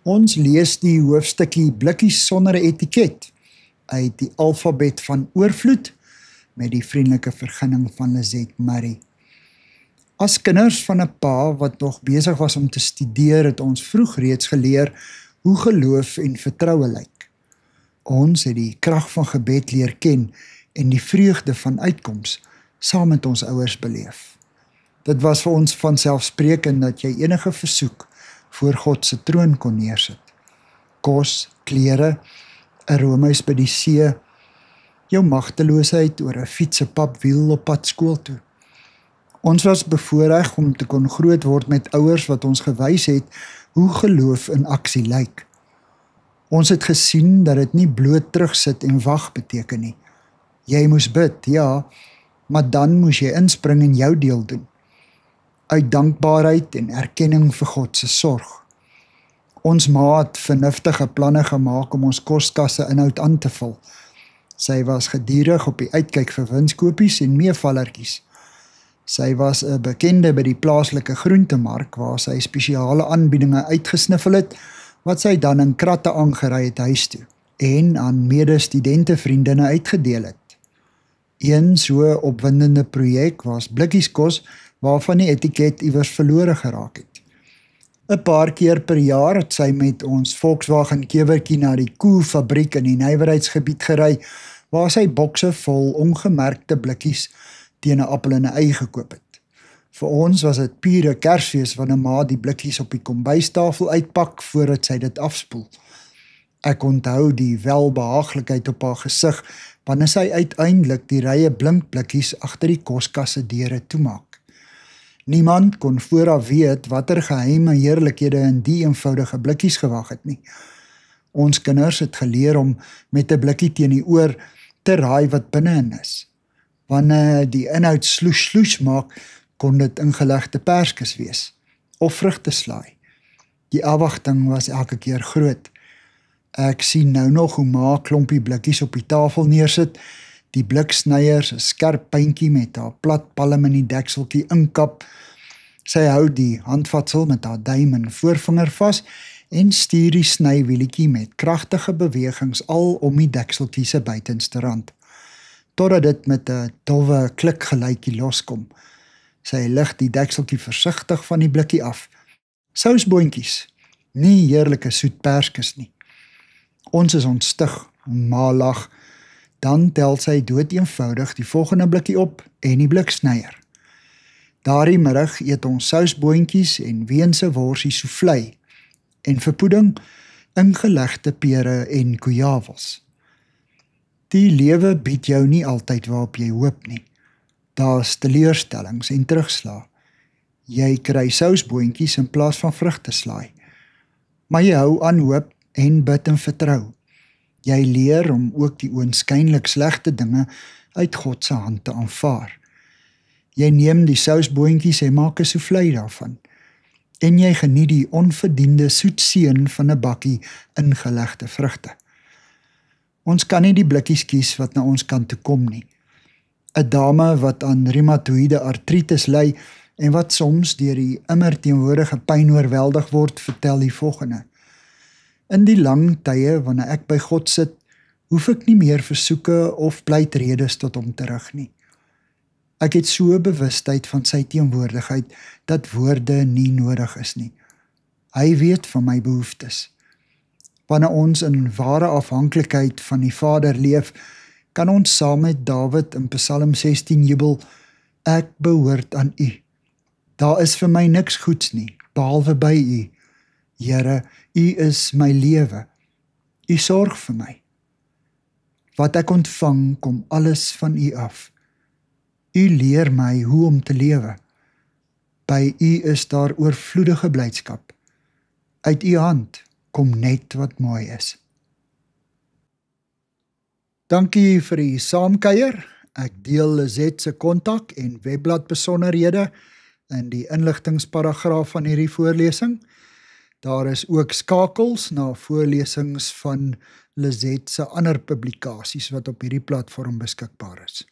Ons lees die hoofstukkie Blikkies sonder 'n etiket uit die alfabet van oorvloed met die vriendelike vergunning van Lizette Murray. As kinders van 'n pa wat nog besig was om te studeer, het ons vroeg reeds geleer hoe geloof en vertroue lyk. Ons het die krag van gebed leer ken en die vreugde van uitkoms saam met ons ouers beleef. Dit was vir ons vanselfsprekend dat jy enige versoek voor God se troon kon neersit. Kos, klere, 'n roomhuis by die see, jou magteloosheid oor 'n fiets se papwiel op pad skool toe. Ons was bevoorreg om te kon groot word met ouers wat ons gewys het hoe geloof in aksie lyk. Ons het gesien dat dit nie bloot terugsit en wag beteken nie. Jy moes bid, ja, maar dan moes jy inspring en jou deel doen. Uit dankbaarheid en erkenning vir God se sorg. Ons ma het vernuftige planne gemaak om ons koskasse inhoud aan te vul. Sy was gedurig op die uitkyk vir winskoopies en meevallertjies. Sy was 'n bekende by die plaaslike groentemark waar sy spesiale aanbiedinge uitgesniffel het, wat sy dan in kratte aangery het huis toe en aan mede-studentevriendinne uitgedeel het. Een so opwindende projek was blikkieskos waarvan die etiket iewers verlore geraak het. 'n Paar keer per jaar het sy met ons Volkswagen kewertjie na die koefabriek in die nywerheidsgebied gery, waar sy bokse vol ongemerkte blikkies teen 'n appel en 'n ei gekoop het. Vir ons was dit pure Kersfees wanneer ma die blikkies op die kombuistafel uitpak voordat sy dit afspoel. Ek onthou die welbehaaglikheid op haar gesig wanneer sy uiteindelik die rye blinkblikkies agter die koskasse deure toemaak. Niemand kon vooraf weet watter geheime heerlikhede in die eenvoudige blikkies gewag het nie. Ons kinders het geleer om met 'n blikkie teen die oor te raai wat binne-in is. Wanneer die inhoud sloes maak, kon dit ingelegde perskes wees of vrugteslaai. Die afwagting was elke keer groot. Ek sien nou nog hoe ma klompie blikkies op die tafel neersit, die bliksnyers 'n skerp puntjie met haar plat palm in die dekseltjie inkap. Sy hou die handvatsel met haar duim en voorvinger vas en stuur die snywieletjie met kragtige bewegings al om die dekseltjie se buitenste rand, totdat dit met 'n dowwe klikgeluidjie loskom. Sy lig die dekseltjie versigtig van die blikkie af. Sousboontjies, nie heerlike soet perskes nie. Ons is ontstig, ma lag. Dan tel sy doeteenvoudig die volgende blikkie op en die bliksnyer. Daardie middag eet ons sousboontjies en weense worsie soufflé en vir poeding ingelegde pere en koejawels. Die lewe bied jou nie altyd waarop jy hoop nie. Daar's teleurstellings en terugslag. Jy kry sousboontjies in plaas van vrugteslaai. Maar jy hou aan hoop en bid en vertrou. Jy leer om ook die oënskynlik slegte dinge uit God se hand te aanvaar. Jy neem die sousboontjies en maak 'n soufflé daarvan. En jy geniet die onverdiende soetseën van 'n bakkie ingelegde vrugte. Ons kan nie die blikkies kies wat na ons kant toe kom nie. 'n Dame wat aan reumatoïde artritis ly en wat soms deur die immer teenwoordige pyn oorweldig word, vertel die volgende: In die lang tye wanneer ek by God sit, hoef ek nie meer versoeke of pleitredes tot hom terug nie. Ek het so bewustheid van sy teenwoordigheid dat woorde nie nodig is nie. Hy weet van my behoeftes. Wanneer ons in ware afhanklikheid van die Vader leef, kan ons saam met Dawid in Psalm 16 jubel: Ek behoort aan U. Daar is vir my niks goeds nie, behalwe by U. Here, U is my lewe. U sorg vir my. Wat ek ontvang, kom alles van U af. U leer my hoe om te lewe. By U is daar oorvloedige blydskap. Uit U hand kom net wat mooi is. Dankie vir die saamkuier. Ek deel Lizette se kontak en webblad besonderhede in die inligtingsparagraaf van hierdie voorlesing. Daar is ook skakels na voorlesings van Lizette se ander publikasies wat op hierdie platform beskikbaar is.